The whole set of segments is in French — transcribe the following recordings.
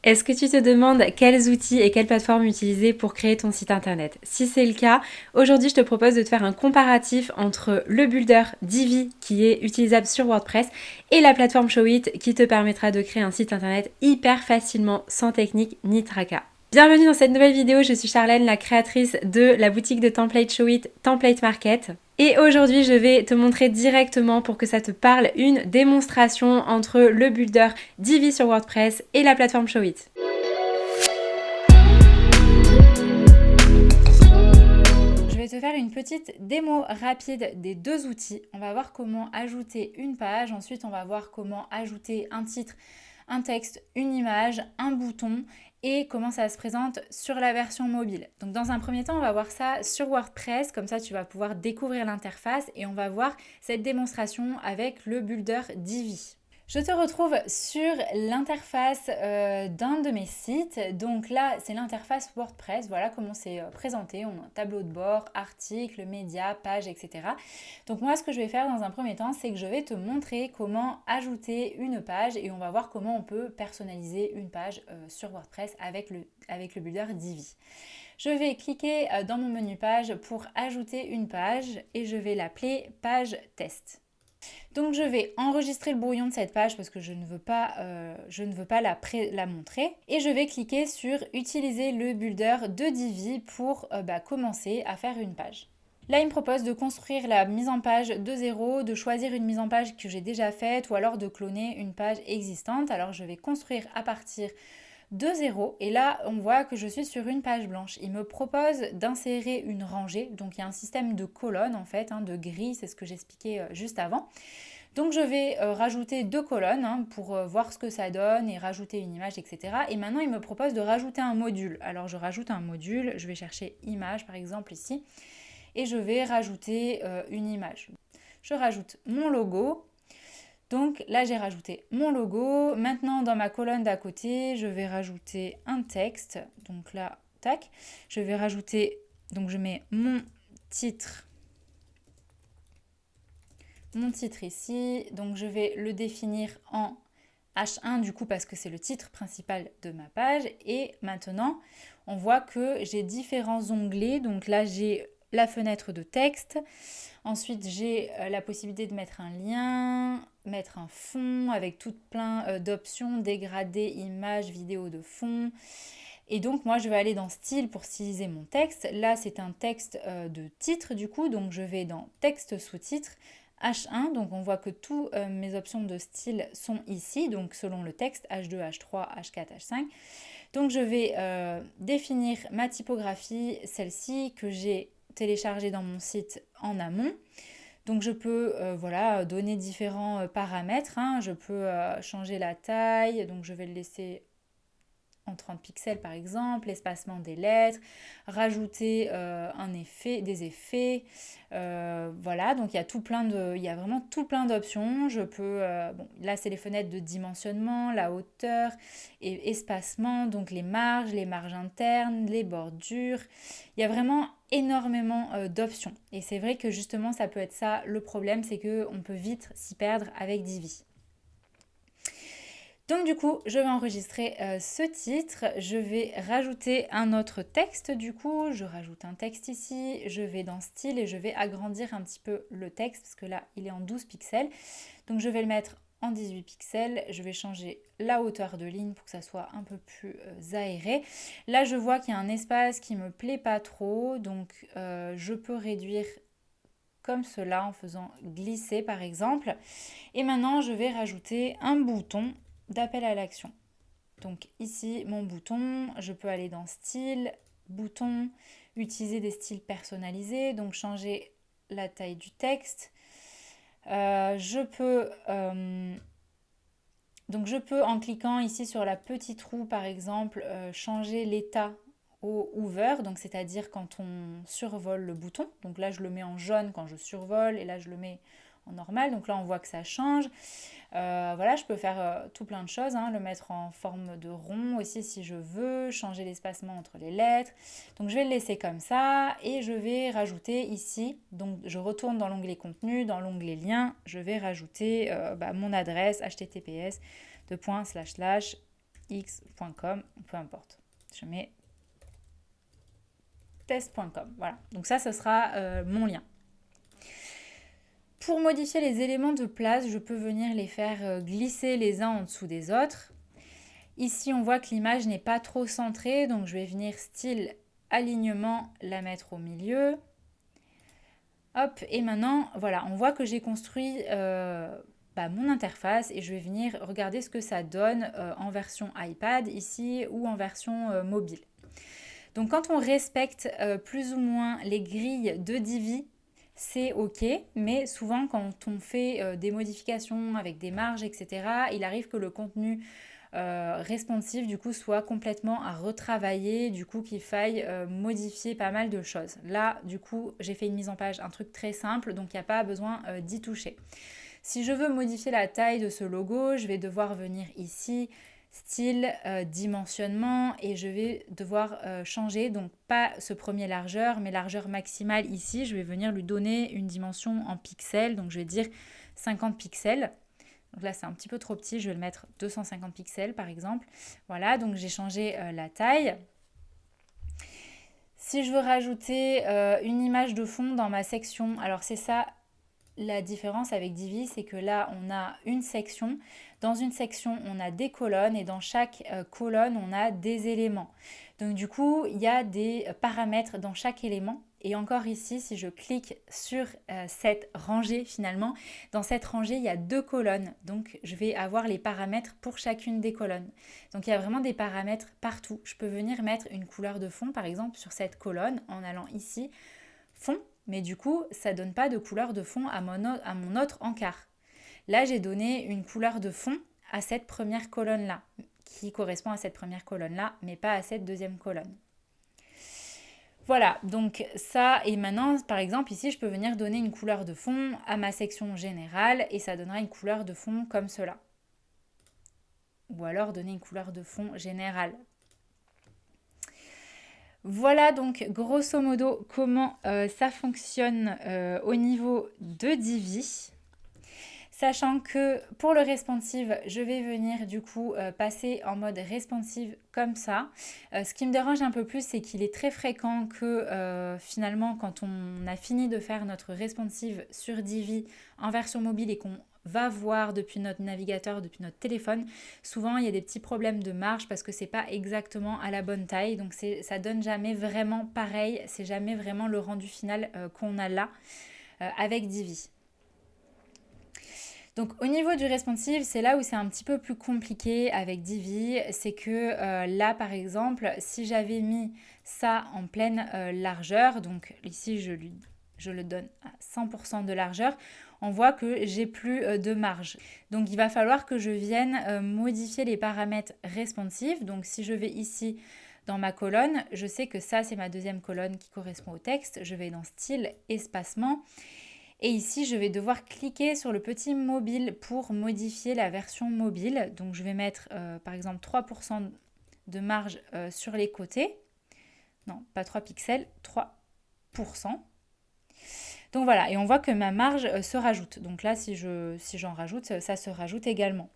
Est-ce que tu te demandes quels outils et quelles plateformes utiliser pour créer ton site internet? Si c'est le cas, aujourd'hui je te propose de te faire un comparatif entre le builder Divi qui est utilisable sur WordPress et la plateforme Showit qui te permettra de créer un site internet hyper facilement sans technique ni tracas. Bienvenue dans cette nouvelle vidéo, je suis Charlène, la créatrice de la boutique de templates Showit, Template Market. Et aujourd'hui, je vais te montrer directement, pour que ça te parle, une démonstration entre le builder Divi sur WordPress et la plateforme Showit. Je vais te faire une petite démo rapide des deux outils. On va voir comment ajouter une page, ensuite on va voir comment ajouter un titre, un texte, une image, un bouton et comment ça se présente sur la version mobile. Donc dans un premier temps, on va voir ça sur WordPress, comme ça tu vas pouvoir découvrir l'interface et on va voir cette démonstration avec le builder Divi. Je te retrouve sur l'interface d'un de mes sites. Donc là, c'est l'interface WordPress. Voilà comment c'est présenté. On a un tableau de bord, articles, médias, pages, etc. Donc moi, ce que je vais faire dans un premier temps, c'est que je vais te montrer comment ajouter une page et on va voir comment on peut personnaliser une page sur WordPress avec le builder Divi. Je vais cliquer dans mon menu page pour ajouter une page et je vais l'appeler page test. Donc je vais enregistrer le brouillon de cette page parce que je ne veux pas la montrer. Et je vais cliquer sur utiliser le builder de Divi pour commencer à faire une page. Là, il me propose de construire la mise en page de zéro, de choisir une mise en page que j'ai déjà faite ou alors de cloner une page existante. Alors je vais construire à partir de 0 et là on voit que je suis sur une page blanche. Il me propose d'insérer une rangée, donc il y a un système de colonnes en fait, de grilles, c'est ce que j'expliquais juste avant. Donc je vais rajouter 2 colonnes pour voir ce que ça donne et rajouter une image, etc. Et maintenant il me propose de rajouter un module. Alors je rajoute un module, je vais chercher image par exemple ici et je vais rajouter une image. Je rajoute mon logo. Donc là, j'ai rajouté mon logo. Maintenant, dans ma colonne d'à côté, je vais rajouter un texte. Donc là, tac. Je vais rajouter, donc je mets mon titre ici. Donc je vais le définir en H1 du coup parce que c'est le titre principal de ma page. Et maintenant, on voit que j'ai différents onglets. Donc là, j'ai la fenêtre de texte. Ensuite, j'ai la possibilité de mettre un lien, mettre un fond avec tout plein d'options, dégradé, images, vidéos de fond. Et donc, moi, je vais aller dans style pour styliser mon texte. Là, c'est un texte de titre du coup. Donc, je vais dans texte sous-titre, H1. Donc, on voit que toutes mes options de style sont ici. Donc, selon le texte, H2, H3, H4, H5. Donc, je vais définir ma typographie, celle-ci que j'ai téléchargée dans mon site en amont. Donc je peux donner différents paramètres. Je peux changer la taille, donc je vais le laisser en 30 pixels par exemple, l'espacement des lettres, rajouter des effets. Donc il y a vraiment tout plein d'options. Je peux, là c'est les fenêtres de dimensionnement, la hauteur et espacement, donc les marges internes, les bordures. Il y a vraiment énormément d'options. Et c'est vrai que justement ça peut être ça le problème, c'est qu'on peut vite s'y perdre avec Divi. Donc du coup, je vais enregistrer ce titre, je vais rajouter un autre texte du coup, je rajoute un texte ici, je vais dans style et je vais agrandir un petit peu le texte parce que là, il est en 12 pixels. Donc je vais le mettre en 18 pixels, je vais changer la hauteur de ligne pour que ça soit un peu plus aéré. Là, je vois qu'il y a un espace qui me plaît pas trop, donc je peux réduire comme cela en faisant glisser par exemple. Et maintenant, je vais rajouter un bouton d'appel à l'action. Donc ici, mon bouton, je peux aller dans style, bouton, utiliser des styles personnalisés, donc changer la taille du texte. Je peux en cliquant ici sur la petite roue par exemple, changer l'état au hover, donc c'est-à-dire quand on survole le bouton. Donc là je le mets en jaune quand je survole et là je le mets en normal, donc là on voit que ça change. Je peux faire tout plein de choses, le mettre en forme de rond aussi si je veux, changer l'espacement entre les lettres. Donc je vais le laisser comme ça et je vais rajouter ici, donc je retourne dans l'onglet contenu, dans l'onglet lien, je vais rajouter mon adresse https x.com, peu importe. Je mets test.com. Voilà, donc ça, ce sera mon lien. Pour modifier les éléments de place, je peux venir les faire glisser les uns en dessous des autres. Ici, on voit que l'image n'est pas trop centrée, donc je vais venir style alignement, la mettre au milieu. Hop, et maintenant, voilà, on voit que j'ai construit mon interface et je vais venir regarder ce que ça donne en version iPad ici ou en version mobile. Donc quand on respecte plus ou moins les grilles de Divi, c'est ok, mais souvent quand on fait des modifications avec des marges, etc., il arrive que le contenu responsive du coup soit complètement à retravailler, du coup qu'il faille modifier pas mal de choses. Là du coup j'ai fait une mise en page, un truc très simple, donc il n'y a pas besoin d'y toucher. Si je veux modifier la taille de ce logo, je vais devoir venir ici, style, dimensionnement, et je vais devoir changer, donc pas ce premier largeur, mais largeur maximale ici, je vais venir lui donner une dimension en pixels, donc je vais dire 50 pixels. Donc là, c'est un petit peu trop petit, je vais le mettre 250 pixels par exemple. Voilà, donc j'ai changé la taille. Si je veux rajouter une image de fond dans ma section, alors c'est ça la différence avec Divi, c'est que là, on a une section. Dans une section, on a des colonnes et dans chaque colonne, on a des éléments. Donc du coup, il y a des paramètres dans chaque élément. Et encore ici, si je clique sur cette rangée finalement, dans cette rangée, il y a 2 colonnes. Donc je vais avoir les paramètres pour chacune des colonnes. Donc il y a vraiment des paramètres partout. Je peux venir mettre une couleur de fond, par exemple, sur cette colonne en allant ici, fond. Mais du coup, ça ne donne pas de couleur de fond à mon autre encart. Là, j'ai donné une couleur de fond à cette première colonne-là, qui correspond à cette première colonne-là, mais pas à cette deuxième colonne. Voilà, donc ça, et maintenant, par exemple, ici, je peux venir donner une couleur de fond à ma section générale, et ça donnera une couleur de fond comme cela. Ou alors donner une couleur de fond générale. Voilà donc grosso modo comment ça fonctionne au niveau de Divi. Sachant que pour le responsive, je vais venir du coup passer en mode responsive comme ça. Ce qui me dérange un peu plus, c'est qu'il est très fréquent que finalement quand on a fini de faire notre responsive sur Divi en version mobile et qu'on va voir depuis notre navigateur, depuis notre téléphone, souvent il y a des petits problèmes de marge parce que c'est pas exactement à la bonne taille, donc ça donne jamais vraiment pareil, c'est jamais vraiment le rendu final qu'on a là avec Divi. Donc au niveau du responsive, c'est là où c'est un petit peu plus compliqué avec Divi, c'est que là par exemple, si j'avais mis ça en pleine largeur, donc ici je le donne à 100% de largeur, on voit que j'ai plus de marge. Donc il va falloir que je vienne modifier les paramètres responsive. Donc si je vais ici dans ma colonne, je sais que ça c'est ma deuxième colonne qui correspond au texte. Je vais dans style, espacement. Et ici, je vais devoir cliquer sur le petit mobile pour modifier la version mobile. Donc je vais mettre par exemple 3% de marge sur les côtés. Non, pas 3 pixels, 3%. Donc voilà, et on voit que ma marge se rajoute. Donc là, si j'en rajoute, ça se rajoute également.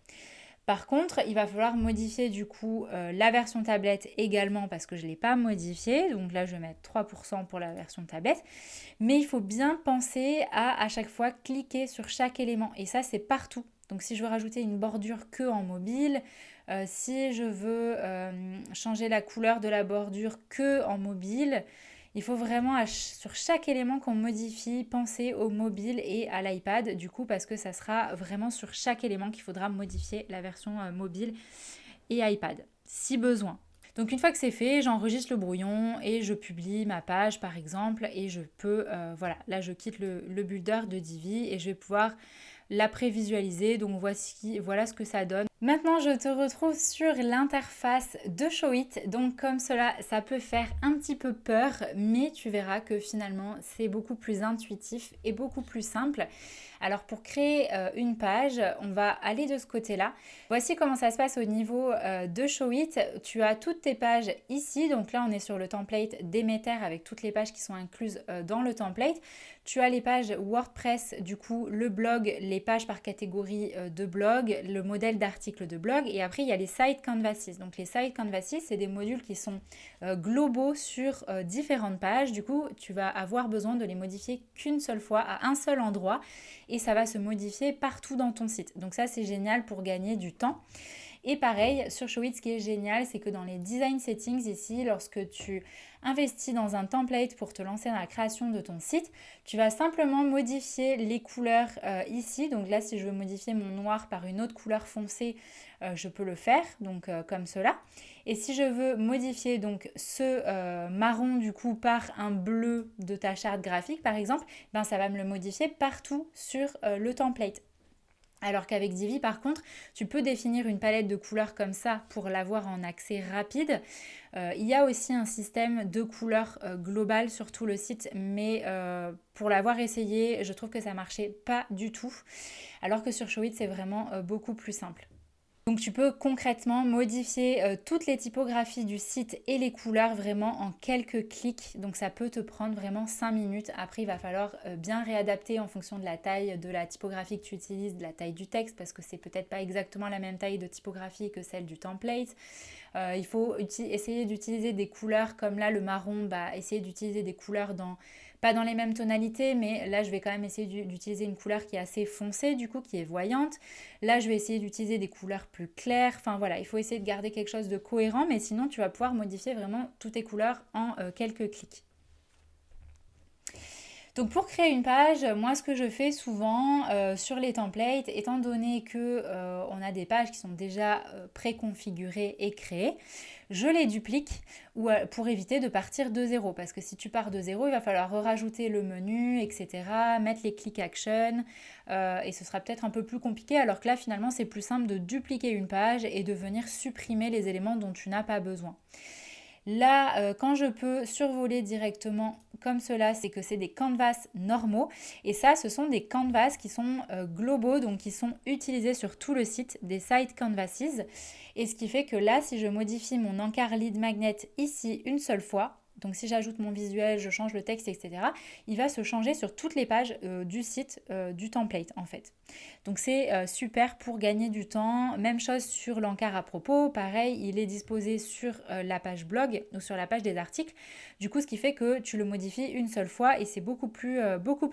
Par contre, il va falloir modifier du coup la version tablette également parce que je ne l'ai pas modifiée. Donc là, je vais mettre 3% pour la version tablette. Mais il faut bien penser à chaque fois cliquer sur chaque élément. Et ça, c'est partout. Donc si je veux rajouter une bordure que en mobile, si je veux changer la couleur de la bordure que en mobile, il faut vraiment sur chaque élément qu'on modifie, penser au mobile et à l'iPad du coup parce que ça sera vraiment sur chaque élément qu'il faudra modifier la version mobile et iPad si besoin. Donc une fois que c'est fait, j'enregistre le brouillon et je publie ma page par exemple et je peux, voilà, là je quitte le builder de Divi et je vais pouvoir la prévisualiser. Donc voilà ce que ça donne. Maintenant, je te retrouve sur l'interface de Showit. Donc comme cela, ça peut faire un petit peu peur, mais tu verras que finalement, c'est beaucoup plus intuitif et beaucoup plus simple. Alors pour créer une page, on va aller de ce côté-là. Voici comment ça se passe au niveau de Showit. Tu as toutes tes pages ici. Donc là, on est sur le template d'Emeter avec toutes les pages qui sont incluses dans le template. Tu as les pages WordPress, du coup, le blog, les pages par catégorie de blog, le modèle d'article articles de blog. Et après, il y a les side canvases. Donc les side canvases, c'est des modules qui sont globaux sur différentes pages. Du coup, tu vas avoir besoin de les modifier qu'une seule fois à un seul endroit et ça va se modifier partout dans ton site. Donc ça, c'est génial pour gagner du temps. Et pareil, sur Showit, ce qui est génial, c'est que dans les design settings ici, lorsque tu investis dans un template pour te lancer dans la création de ton site, tu vas simplement modifier les couleurs ici. Donc là, si je veux modifier mon noir par une autre couleur foncée, je peux le faire, donc comme cela. Et si je veux modifier donc ce marron du coup par un bleu de ta charte graphique par exemple, ben ça va me le modifier partout sur le template. Alors qu'avec Divi, par contre, tu peux définir une palette de couleurs comme ça pour l'avoir en accès rapide. Il y a aussi un système de couleurs global sur tout le site, mais pour l'avoir essayé, je trouve que ça marchait pas du tout. Alors que sur Showit, c'est vraiment beaucoup plus simple. Donc tu peux concrètement modifier toutes les typographies du site et les couleurs vraiment en quelques clics. Donc ça peut te prendre vraiment 5 minutes. Après, il va falloir bien réadapter en fonction de la taille de la typographie que tu utilises, de la taille du texte, parce que c'est peut-être pas exactement la même taille de typographie que celle du template. Il faut essayer d'utiliser des couleurs comme là, le marron, essayer d'utiliser des couleurs pas dans les mêmes tonalités, mais là je vais quand même essayer d'utiliser une couleur qui est assez foncée du coup, qui est voyante. Là je vais essayer d'utiliser des couleurs plus claires. Enfin voilà, il faut essayer de garder quelque chose de cohérent, mais sinon tu vas pouvoir modifier vraiment toutes tes couleurs en quelques clics. Donc pour créer une page, moi ce que je fais souvent sur les templates, étant donné que on a des pages qui sont déjà préconfigurées et créées, je les duplique pour éviter de partir de zéro. Parce que si tu pars de zéro, il va falloir rajouter le menu, etc., mettre les click action et ce sera peut-être un peu plus compliqué. Alors que là finalement c'est plus simple de dupliquer une page et de venir supprimer les éléments dont tu n'as pas besoin. Là, quand je peux survoler directement comme cela, c'est que c'est des canvas normaux. Et ça, ce sont des canvas qui sont globaux, donc qui sont utilisés sur tout le site, des site canvases. Et ce qui fait que là, si je modifie mon encart lead magnet ici une seule fois, donc si j'ajoute mon visuel, je change le texte, etc., il va se changer sur toutes les pages du site, du template en fait. Donc c'est super pour gagner du temps. Même chose sur l'encart à propos, pareil, il est disposé sur la page blog ou sur la page des articles. Du coup, ce qui fait que tu le modifies une seule fois et c'est beaucoup plus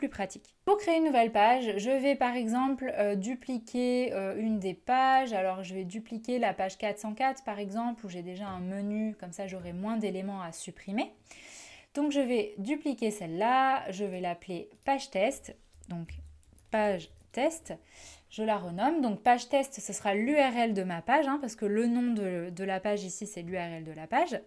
pratique. Pour créer une nouvelle page, je vais par exemple dupliquer une des pages. Alors je vais dupliquer la page 404 par exemple, où j'ai déjà un menu, comme ça j'aurai moins d'éléments à supprimer. Donc je vais dupliquer celle-là, je vais l'appeler page test, donc page test, je la renomme. Donc page test, ce sera l'URL de ma page, parce que le nom de la page ici, c'est l'URL de la page.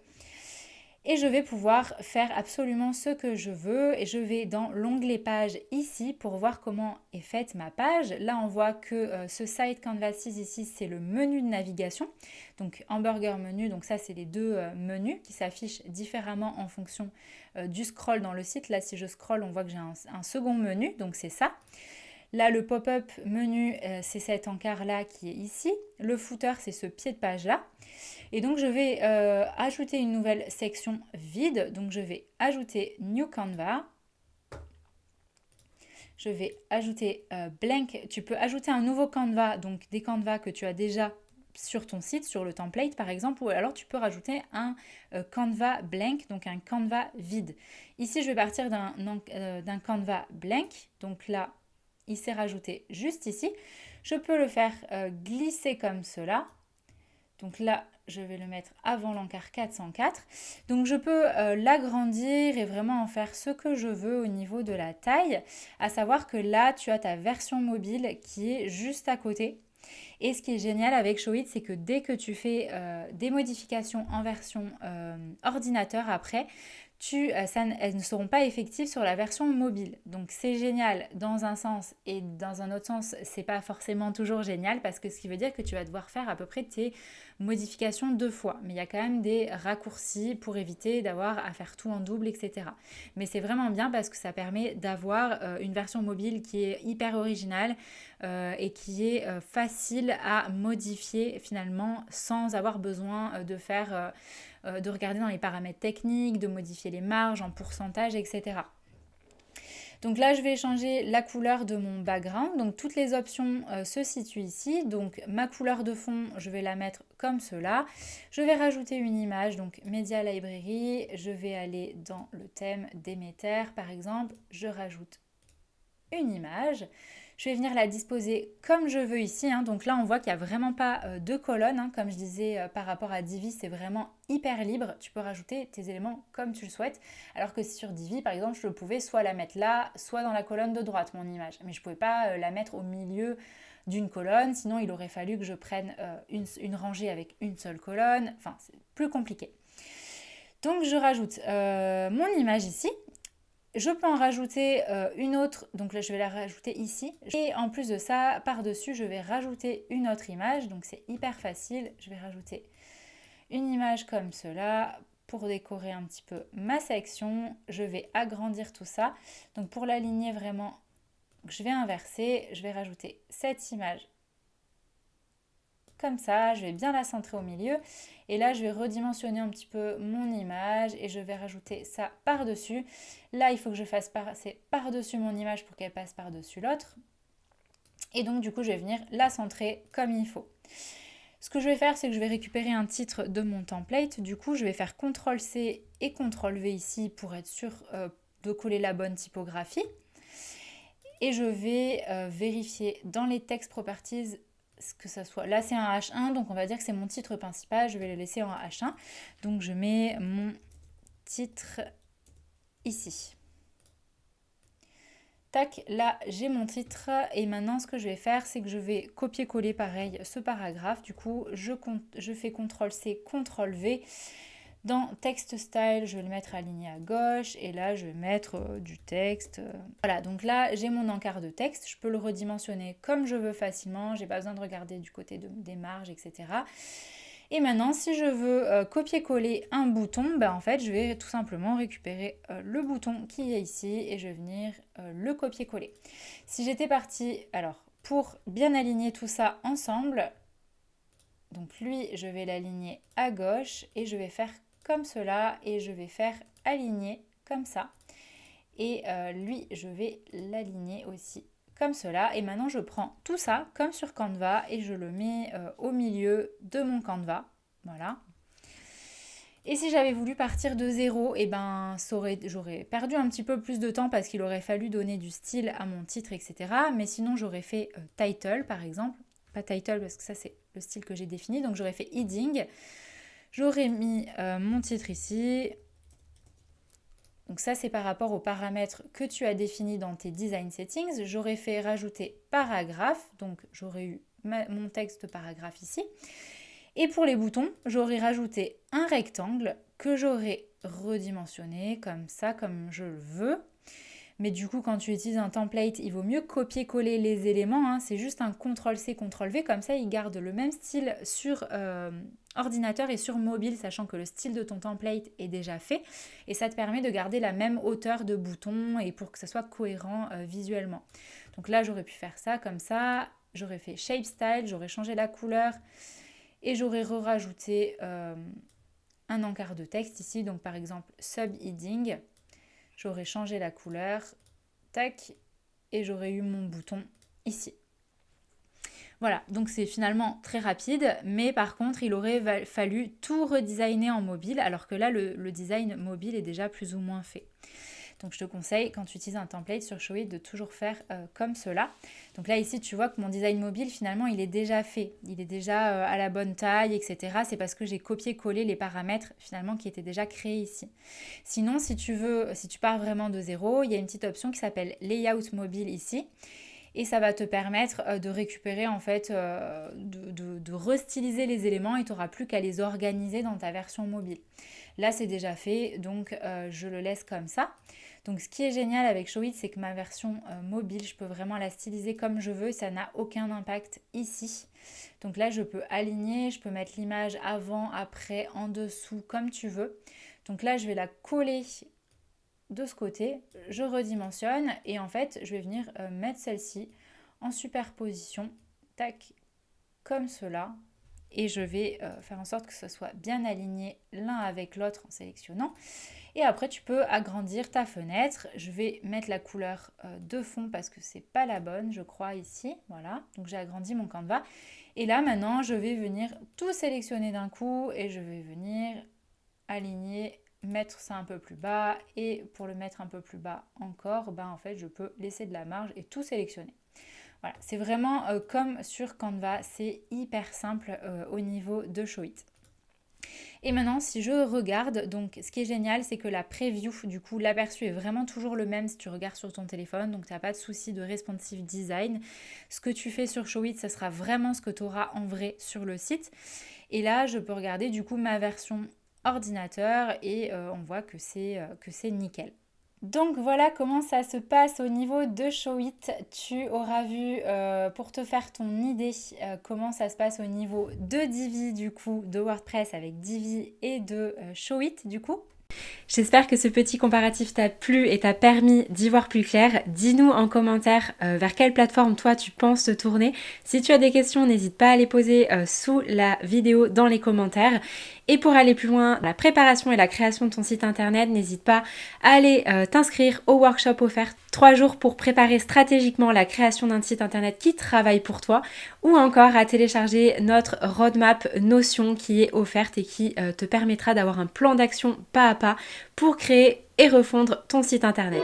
Et je vais pouvoir faire absolument ce que je veux. Et je vais dans l'onglet page ici pour voir comment est faite ma page. Là, on voit que ce site canvases ici, c'est le menu de navigation. Donc hamburger menu, donc ça, c'est les deux menus qui s'affichent différemment en fonction du scroll dans le site. Là, si je scroll, on voit que j'ai un second menu, donc c'est ça. Là, le pop-up menu, c'est cet encart-là qui est ici. Le footer, c'est ce pied de page-là. Et donc, je vais ajouter une nouvelle section vide. Donc, je vais ajouter New Canva. Je vais ajouter Blank. Tu peux ajouter un nouveau Canva, donc des Canvas que tu as déjà sur ton site, sur le template par exemple, ou alors tu peux rajouter un Canva Blank, donc un Canva vide. Ici, je vais partir d'un Canva Blank. Donc là, il s'est rajouté juste ici. Je peux le faire glisser comme cela. Donc là, je vais le mettre avant l'encart 404. Donc je peux l'agrandir et vraiment en faire ce que je veux au niveau de la taille. À savoir que là, tu as ta version mobile qui est juste à côté. Et ce qui est génial avec Showit, c'est que dès que tu fais des modifications en version ordinateur après, elles ne seront pas effectives sur la version mobile. Donc c'est génial dans un sens et dans un autre sens, c'est pas forcément toujours génial parce que ce qui veut dire que tu vas devoir faire à peu près tes modifications 2 fois. Mais il y a quand même des raccourcis pour éviter d'avoir à faire tout en double, etc. Mais c'est vraiment bien parce que ça permet d'avoir une version mobile qui est hyper originale et qui est facile à modifier finalement sans avoir besoin de faire de regarder dans les paramètres techniques, de modifier les marges en pourcentage, etc. Donc là, je vais changer la couleur de mon background. Donc toutes les options se situent ici. Donc ma couleur de fond, je vais la mettre comme cela. Je vais rajouter une image, donc Media Library. Je vais aller dans le thème Déméter, par exemple. Je rajoute une image. Je vais venir la disposer comme je veux ici. Donc là, on voit qu'il n'y a vraiment pas de colonne. Comme je disais par rapport à Divi, c'est vraiment hyper libre. Tu peux rajouter tes éléments comme tu le souhaites. Alors que sur Divi, par exemple, je pouvais soit la mettre là, soit dans la colonne de droite, mon image. Mais je ne pouvais pas la mettre au milieu d'une colonne. Sinon, il aurait fallu que je prenne une rangée avec une seule colonne. Enfin, c'est plus compliqué. Donc, je rajoute mon image ici. Je peux en rajouter une autre, donc là je vais la rajouter ici. Et en plus de ça, par-dessus, je vais rajouter une autre image, donc c'est hyper facile. Je vais rajouter une image comme cela pour décorer un petit peu ma section. Je vais agrandir tout ça. Donc pour l'aligner vraiment, je vais inverser, je vais rajouter cette image comme ça, je vais bien la centrer au milieu et là je vais redimensionner un petit peu mon image et je vais rajouter ça par-dessus. Là il faut que je fasse passer par-dessus mon image pour qu'elle passe par-dessus l'autre et donc du coup je vais venir la centrer comme il faut. Ce que je vais faire, c'est que je vais récupérer un titre de mon template. Du coup je vais faire CTRL-C et CTRL-V ici pour être sûr de coller la bonne typographie et je vais vérifier dans les text properties que ça soit, là c'est un H1 donc on va dire que c'est mon titre principal, je vais le laisser en H1 donc je mets mon titre ici, tac, là j'ai mon titre et maintenant ce que je vais faire c'est que je vais copier-coller pareil ce paragraphe, du coup je fais CTRL-C, CTRL-V. Dans Text Style, je vais le mettre aligné à gauche et là, je vais mettre du texte. Voilà, donc là, j'ai mon encart de texte. Je peux le redimensionner comme je veux facilement. J'ai pas besoin de regarder du côté des marges, etc. Et maintenant, si je veux copier-coller un bouton, en fait, je vais tout simplement récupérer le bouton qui est ici et je vais venir le copier-coller. Si j'étais partie, alors, pour bien aligner tout ça ensemble, donc lui, je vais l'aligner à gauche et je vais faire comme cela et je vais faire aligner comme ça. Et lui, je vais l'aligner aussi comme cela. Et maintenant, je prends tout ça comme sur Canva et je le mets au milieu de mon Canva. Voilà. Et si j'avais voulu partir de zéro, j'aurais perdu un petit peu plus de temps parce qu'il aurait fallu donner du style à mon titre, etc. Mais sinon, j'aurais fait title, par exemple. Pas title parce que ça, c'est le style que j'ai défini. Donc, j'aurais fait heading. J'aurais mis mon titre ici. Donc ça, c'est par rapport aux paramètres que tu as définis dans tes design settings. J'aurais fait rajouter paragraphe. Donc, j'aurais eu mon texte paragraphe ici. Et pour les boutons, j'aurais rajouté un rectangle que j'aurais redimensionné comme ça, comme je le veux. Mais du coup, quand tu utilises un template, il vaut mieux copier-coller les éléments. C'est juste un CTRL-C, CTRL-V. Comme ça, il garde le même style sur ordinateur et sur mobile, sachant que le style de ton template est déjà fait. Et ça te permet de garder la même hauteur de bouton et pour que ça soit cohérent visuellement. Donc là, j'aurais pu faire ça comme ça. J'aurais fait Shape Style, j'aurais changé la couleur et j'aurais rajouté un encart de texte ici. Donc par exemple, Subheading. J'aurais changé la couleur, tac, et j'aurais eu mon bouton ici. Voilà, donc c'est finalement très rapide, mais par contre, il aurait fallu tout redesigner en mobile, alors que là, le design mobile est déjà plus ou moins fait. Donc je te conseille, quand tu utilises un template sur Showit, de toujours faire comme cela. Donc là, ici, tu vois que mon design mobile, finalement, il est déjà fait. Il est déjà à la bonne taille, etc. C'est parce que j'ai copié-collé les paramètres, finalement, qui étaient déjà créés ici. Sinon, si tu pars vraiment de zéro, il y a une petite option qui s'appelle Layout mobile ici. Et ça va te permettre de récupérer, en fait, de restyliser les éléments et tu n'auras plus qu'à les organiser dans ta version mobile. Là, c'est déjà fait, donc je le laisse comme ça. Donc ce qui est génial avec Showit, c'est que ma version mobile, je peux vraiment la styliser comme je veux, ça n'a aucun impact ici. Donc là, je peux aligner, je peux mettre l'image avant, après, en dessous, comme tu veux. Donc là, je vais la coller de ce côté, je redimensionne et en fait, je vais venir mettre celle-ci en superposition, tac, comme cela. et je vais faire en sorte que ce soit bien aligné l'un avec l'autre en sélectionnant. Et après, tu peux agrandir ta fenêtre. Je vais mettre la couleur de fond parce que c'est pas la bonne, je crois, ici. Voilà, donc j'ai agrandi mon Canva. Et là, maintenant, je vais venir tout sélectionner d'un coup et je vais venir aligner, mettre ça un peu plus bas. Et pour le mettre un peu plus bas encore, en fait, je peux laisser de la marge et tout sélectionner. Voilà, c'est vraiment comme sur Canva, c'est hyper simple au niveau de Showit. Et maintenant, si je regarde, donc ce qui est génial, c'est que la preview, du coup, l'aperçu est vraiment toujours le même si tu regardes sur ton téléphone, donc tu n'as pas de souci de responsive design. Ce que tu fais sur Showit, ça sera vraiment ce que tu auras en vrai sur le site. Et là, je peux regarder du coup ma version ordinateur et on voit que c'est nickel. Donc voilà comment ça se passe au niveau de Showit. Tu auras vu pour te faire ton idée comment ça se passe au niveau de Divi du coup, de WordPress avec Divi et de Showit du coup. J'espère que ce petit comparatif t'a plu et t'a permis d'y voir plus clair. Dis-nous en commentaire vers quelle plateforme toi tu penses te tourner. Si tu as des questions, n'hésite pas à les poser sous la vidéo dans les commentaires. Et pour aller plus loin, la préparation et la création de ton site internet, n'hésite pas à aller t'inscrire au workshop offert 3 jours pour préparer stratégiquement la création d'un site internet qui travaille pour toi, ou encore à télécharger notre roadmap Notion qui est offerte et qui te permettra d'avoir un plan d'action pas à pas pour créer et refondre ton site internet.